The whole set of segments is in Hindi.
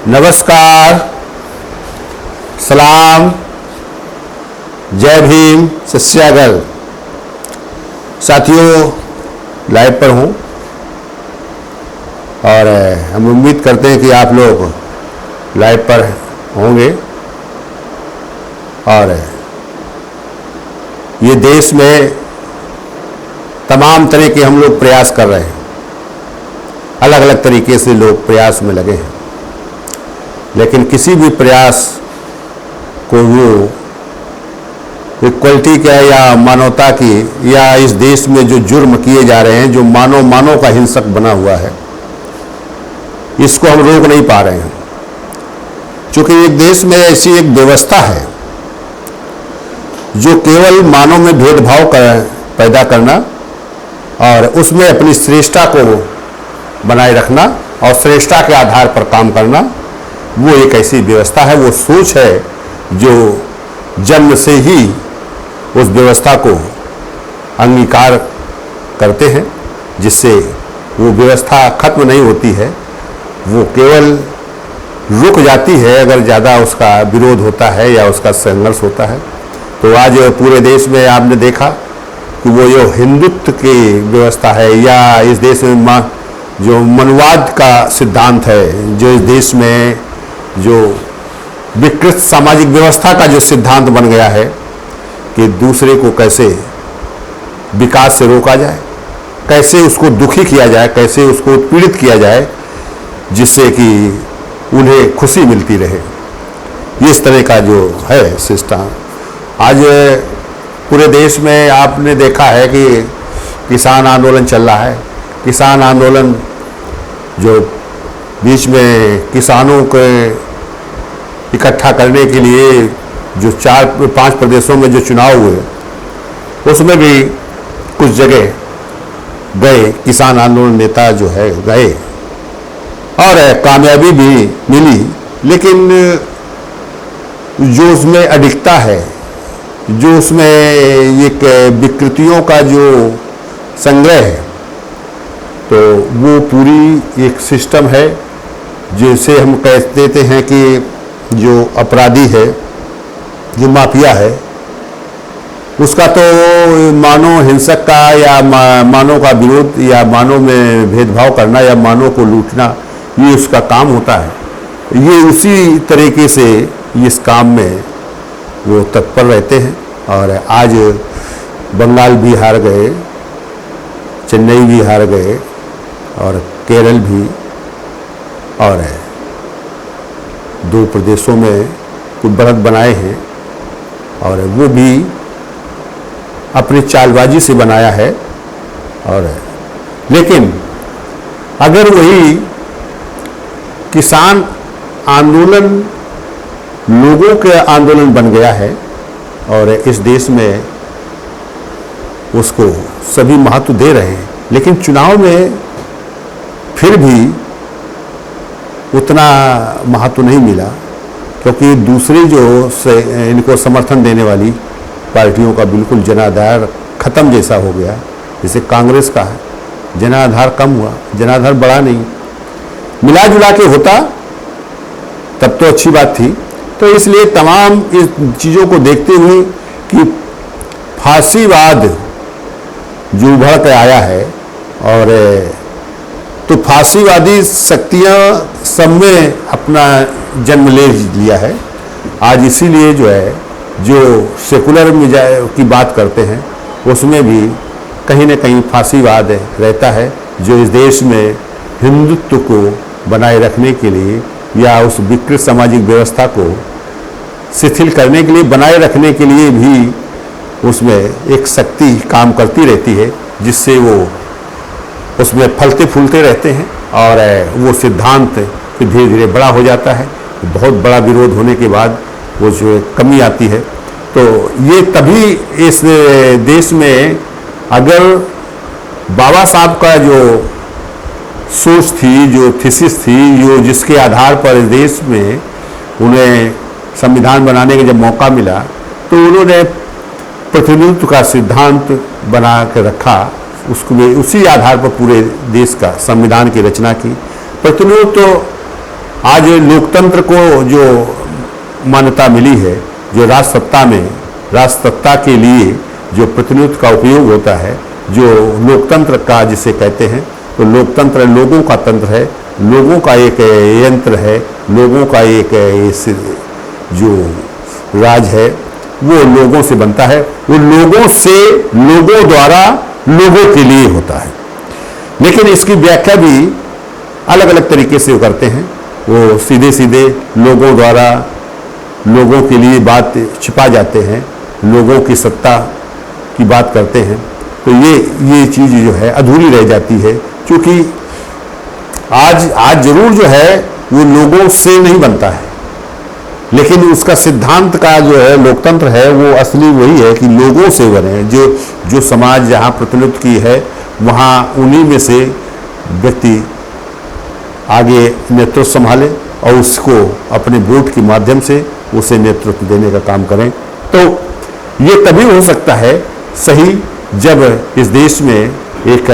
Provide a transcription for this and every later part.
नमस्कार, सलाम, जय भीम, सत श्री अकाल। साथियों, लाइव पर हूँ और हम उम्मीद करते हैं कि आप लोग लाइव पर होंगे और ये देश में तमाम तरह के हम लोग प्रयास कर रहे हैं। अलग अलग तरीके से लोग प्रयास में लगे हैं, लेकिन किसी भी प्रयास को वो इक्वलिटी का या मानवता की या इस देश में जो जुर्म किए जा रहे हैं, जो मानव का हिंसक बना हुआ है, इसको हम रोक नहीं पा रहे हैं। क्योंकि एक देश में ऐसी एक व्यवस्था है जो केवल मानव में भेदभाव पैदा करना और उसमें अपनी श्रेष्ठता को बनाए रखना और श्रेष्ठता के आधार पर काम करना, वो एक ऐसी व्यवस्था है, वो सोच है जो जन्म से ही उस व्यवस्था को अंगीकार करते हैं, जिससे वो व्यवस्था खत्म नहीं होती है, वो केवल रुक जाती है अगर ज़्यादा उसका विरोध होता है या उसका संघर्ष होता है। तो आज पूरे देश में आपने देखा कि वो जो हिंदुत्व की व्यवस्था है या इस देश में जो मनुवाद का सिद्धांत है, जो इस देश में जो विकृत सामाजिक व्यवस्था का जो सिद्धांत बन गया है कि दूसरे को कैसे विकास से रोका जाए, कैसे उसको दुखी किया जाए, कैसे उसको पीड़ित किया जाए, जिससे कि उन्हें खुशी मिलती रहे, इस तरह का जो है सिस्टम आज पूरे देश में आपने देखा है कि किसान आंदोलन चल रहा है। किसान आंदोलन जो बीच में किसानों को इकट्ठा करने के लिए जो 4-5 प्रदेशों में जो चुनाव हुए, उसमें भी कुछ जगह गए किसान आंदोलन नेता जो है गए और कामयाबी भी मिली, लेकिन जो उसमें अडिगता है, जो उसमें एक विकृतियों का जो संग्रह है, तो वो पूरी एक सिस्टम है जिसे हम कह देते हैं कि जो अपराधी है, जो माफिया है, उसका तो मानव हिंसक का या मानव का विरोध या मानव में भेदभाव करना या मानव को लूटना, ये उसका काम होता है। ये उसी तरीके से इस काम में वो तत्पर रहते हैं और आज बंगाल भी हार गए, चेन्नई भी हार गए और केरल भी, और 2 प्रदेशों में कुछ बढ़त बनाए हैं और वो भी अपनी चालबाजी से बनाया है। और लेकिन अगर वही किसान आंदोलन लोगों के आंदोलन बन गया है और इस देश में उसको सभी महत्व दे रहे हैं, लेकिन चुनाव में फिर भी उतना महत्व नहीं मिला, क्योंकि दूसरी जो इनको समर्थन देने वाली पार्टियों का बिल्कुल जनाधार खत्म जैसा हो गया। जैसे कांग्रेस का है, जनाधार कम हुआ, जनाधार बढ़ा नहीं। मिला जुला के होता तब तो अच्छी बात थी। तो इसलिए तमाम इस चीज़ों को देखते हुए कि फांसीवाद जो उभर कर आया है, और तो फांसीवादी शक्तियाँ सब में अपना जन्म ले लिया है। आज इसीलिए जो है, जो सेकुलर की बात करते हैं, उसमें भी कहीं न कहीं फांसीवाद रहता है, जो इस देश में हिंदुत्व को बनाए रखने के लिए या उस विकृत सामाजिक व्यवस्था को शिथिल करने के लिए, बनाए रखने के लिए भी उसमें एक शक्ति काम करती रहती है, जिससे वो उसमें फलते फूलते रहते हैं और वो सिद्धांत धीरे धीरे बड़ा हो जाता है। बहुत बड़ा विरोध होने के बाद वो जो कमी आती है। तो ये तभी इस देश में अगर बाबा साहब का जो सोच थी, जो थीसिस थी, जो जिसके आधार पर इस देश में उन्हें संविधान बनाने का जब मौका मिला, तो उन्होंने प्रतिनिधित्व का सिद्धांत बना के रखा, उसको उसी आधार पर पूरे देश का संविधान की रचना की। प्रतिनिधित्व आज लोकतंत्र को जो मान्यता मिली है, जो राजसत्ता के लिए जो प्रतिनिधित्व का उपयोग होता है, जो लोकतंत्र का जिसे कहते हैं, तो लोकतंत्र लोगों का तंत्र है, लोगों का एक यंत्र है, लोगों का एक जो राज है वो लोगों से बनता है, वो लोगों से, लोगों द्वारा, लोगों के लिए होता है। लेकिन इसकी व्याख्या भी अलग अलग तरीके से करते हैं। वो सीधे सीधे लोगों द्वारा, लोगों के लिए बात छिपा जाते हैं, लोगों की सत्ता की बात करते हैं। तो ये चीज़ जो है अधूरी रह जाती है, क्योंकि आज जरूर जो है वो लोगों से नहीं बनता है, लेकिन उसका सिद्धांत का जो है लोकतंत्र है वो असली वही है कि लोगों से बने। जो समाज जहाँ प्रतिनिधित्व की है वहाँ उन्हीं में से व्यक्ति आगे नेतृत्व संभाले और उसको अपने वोट के माध्यम से उसे नेतृत्व देने का काम करें। तो ये तभी हो सकता है सही जब इस देश में एक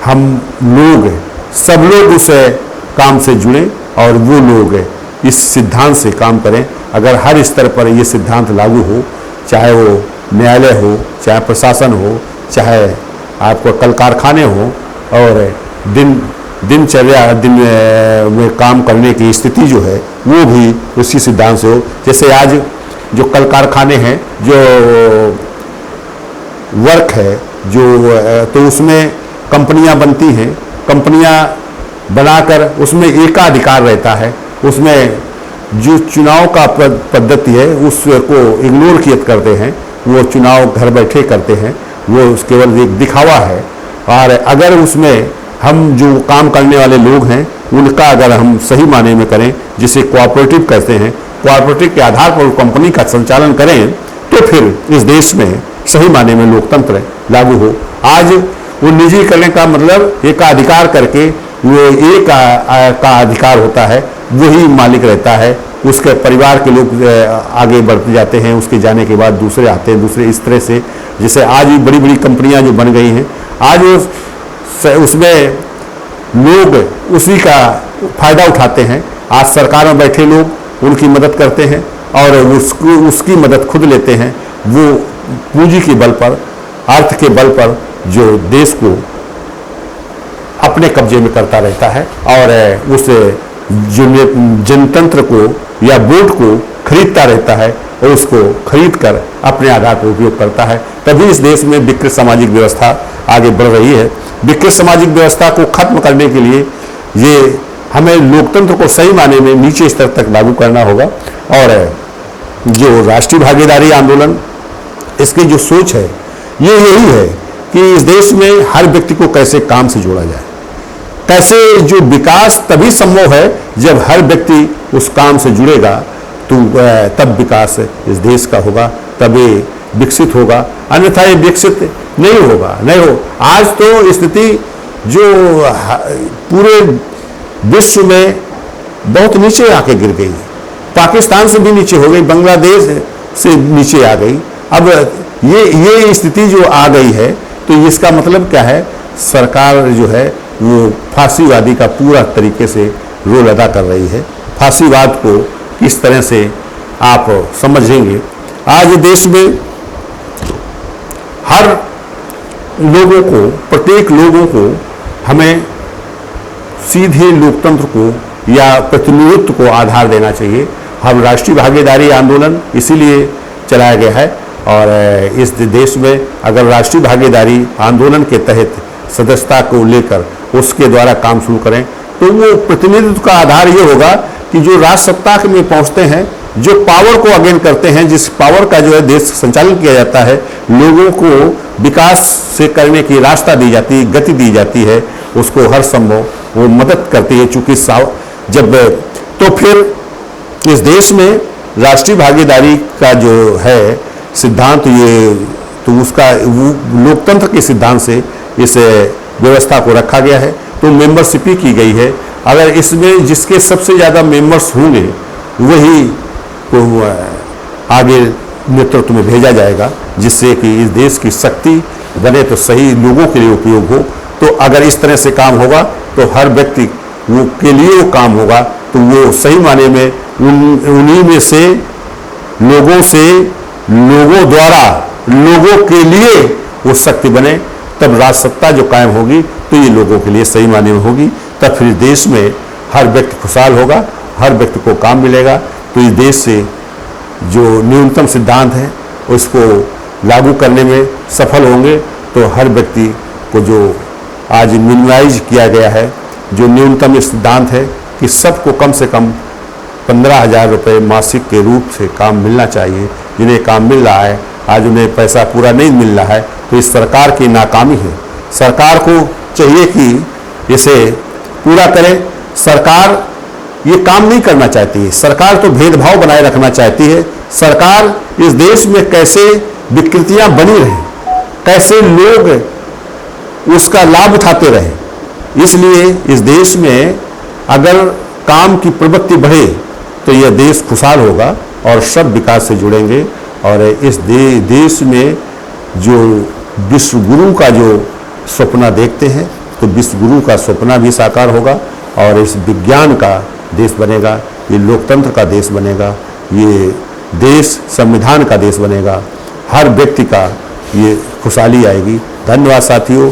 हम लोग, सब लोग उस काम से जुड़ें और वो लोग इस सिद्धांत से काम करें। अगर हर स्तर पर ये सिद्धांत लागू हो, चाहे वो न्यायालय हो, चाहे प्रशासन हो, चाहे आपको कल कारखाने हो, और दिनचर्या में काम करने की स्थिति जो है वो भी उसी सिद्धांत से हो। जैसे आज जो कल कारखाने हैं, जो वर्क है, जो तो उसमें कंपनियां बनती हैं, कंपनियां बनाकर उसमें एकाधिकार रहता है, उसमें जो चुनाव का पद्धति है उसको इग्नोर किया करते हैं, वो चुनाव घर बैठे करते हैं, वो केवल एक दिखावा है। और अगर उसमें हम जो काम करने वाले लोग हैं उनका अगर हम सही माने में करें, जिसे कोऑपरेटिव कहते हैं, कोऑपरेटिव के आधार पर कंपनी का संचालन करें, तो फिर इस देश में सही माने में लोकतंत्र लागू हो। आज वो निजी करने का मतलब एकाधिकार करके, वो एक का अधिकार होता है, वही मालिक रहता है, उसके परिवार के लोग आगे बढ़ते जाते हैं, उसके जाने के बाद दूसरे आते हैं, दूसरे इस तरह से। जैसे आज भी बड़ी बड़ी कंपनियां जो बन गई हैं, आज उसमें लोग उसी का फायदा उठाते हैं। आज सरकार में बैठे लोग उनकी मदद करते हैं और उसकी मदद खुद लेते हैं। वो पूंजी के बल पर, अर्थ के बल पर जो देश को अपने कब्जे में करता रहता है और उस जनतंत्र को या वोट को खरीदता रहता है और उसको खरीद कर अपने आधार पर उपयोग करता है। तभी इस देश में विकृत सामाजिक व्यवस्था आगे बढ़ रही है। विकृत सामाजिक व्यवस्था को खत्म करने के लिए ये हमें लोकतंत्र को सही माने में नीचे स्तर तक लागू करना होगा। और जो राष्ट्रीय भागीदारी आंदोलन, इसकी जो सोच है ये यही है कि इस देश में हर व्यक्ति को कैसे काम से जोड़ा जाए, कैसे जो विकास तभी संभव है जब हर व्यक्ति उस काम से जुड़ेगा, तो तब विकास इस देश का होगा, तभी विकसित होगा। अन्यथा ये विकसित नहीं होगा, नहीं हो। आज तो स्थिति जो पूरे विश्व में बहुत नीचे आके गिर गई, पाकिस्तान से भी नीचे हो गई, बांग्लादेश से नीचे आ गई। अब ये स्थिति जो आ गई है, तो इसका मतलब क्या है? सरकार जो है वो फांसीवादी का पूरा तरीके से रोल अदा कर रही है। फांसीवाद को किस तरह से आप समझेंगे? आज देश में हर लोगों को, प्रत्येक लोगों को हमें सीधे लोकतंत्र को या प्रतिनिधित्व को आधार देना चाहिए। हम राष्ट्रीय भागीदारी आंदोलन इसीलिए चलाया गया है और इस देश में अगर राष्ट्रीय भागीदारी आंदोलन के तहत सदस्यता को लेकर उसके द्वारा काम शुरू करें, तो वो प्रतिनिधित्व का आधार ये होगा कि जो राज सत्ता में पहुंचते हैं, जो पावर को अगेन करते हैं, जिस पावर का जो है देश संचालन किया जाता है, लोगों को विकास से करने की रास्ता दी जाती है, गति दी जाती है, उसको हर संभव वो मदद करती है। चूंकि जब तो फिर इस देश में राष्ट्रीय भागीदारी का जो है सिद्धांत, ये तो उसका लोकतंत्र के सिद्धांत से इस व्यवस्था को रखा गया है। तो मेंबरशिप ही की गई है। अगर इसमें जिसके सबसे ज़्यादा मेंबर्स होंगे वही को आगे नेतृत्व में भेजा जाएगा, जिससे कि इस देश की शक्ति बने तो सही लोगों के लिए उपयोग हो। तो अगर इस तरह से काम होगा तो हर व्यक्ति वो के लिए वो काम होगा, तो वो सही माने में उन्हीं में से, लोगों द्वारा, लोगों के लिए वो शक्ति बने, तब राज सत्ता जो कायम होगी तो ये लोगों के लिए सही माने में होगी। तब फिर देश में हर व्यक्ति खुशहाल होगा, हर व्यक्ति को काम मिलेगा। तो इस देश से जो न्यूनतम सिद्धांत है उसको लागू करने में सफल होंगे तो हर व्यक्ति को जो आज मिनिमाइज किया गया है, जो न्यूनतम सिद्धांत है कि सबको कम से कम 15,000 रुपये मासिक के रूप से काम मिलना चाहिए, जिन्हें काम मिल रहा है आज उन्हें पैसा पूरा नहीं मिल रहा है, तो इस सरकार की नाकामी है। सरकार को चाहिए कि इसे पूरा करे। सरकार ये काम नहीं करना चाहती है, सरकार तो भेदभाव बनाए रखना चाहती है। सरकार इस देश में कैसे विकृतियां बनी रहें, कैसे लोग उसका लाभ उठाते रहें। इसलिए इस देश में अगर काम की प्रवृत्ति बढ़े तो यह देश खुशहाल होगा और सब विकास से जुड़ेंगे। और इस देश में जो विश्व गुरु का जो सपना देखते हैं तो विश्व गुरु का सपना भी साकार होगा और इस विज्ञान का देश बनेगा, ये लोकतंत्र का देश बनेगा, ये देश संविधान का देश बनेगा, हर व्यक्ति का ये खुशहाली आएगी। धन्यवाद साथियों।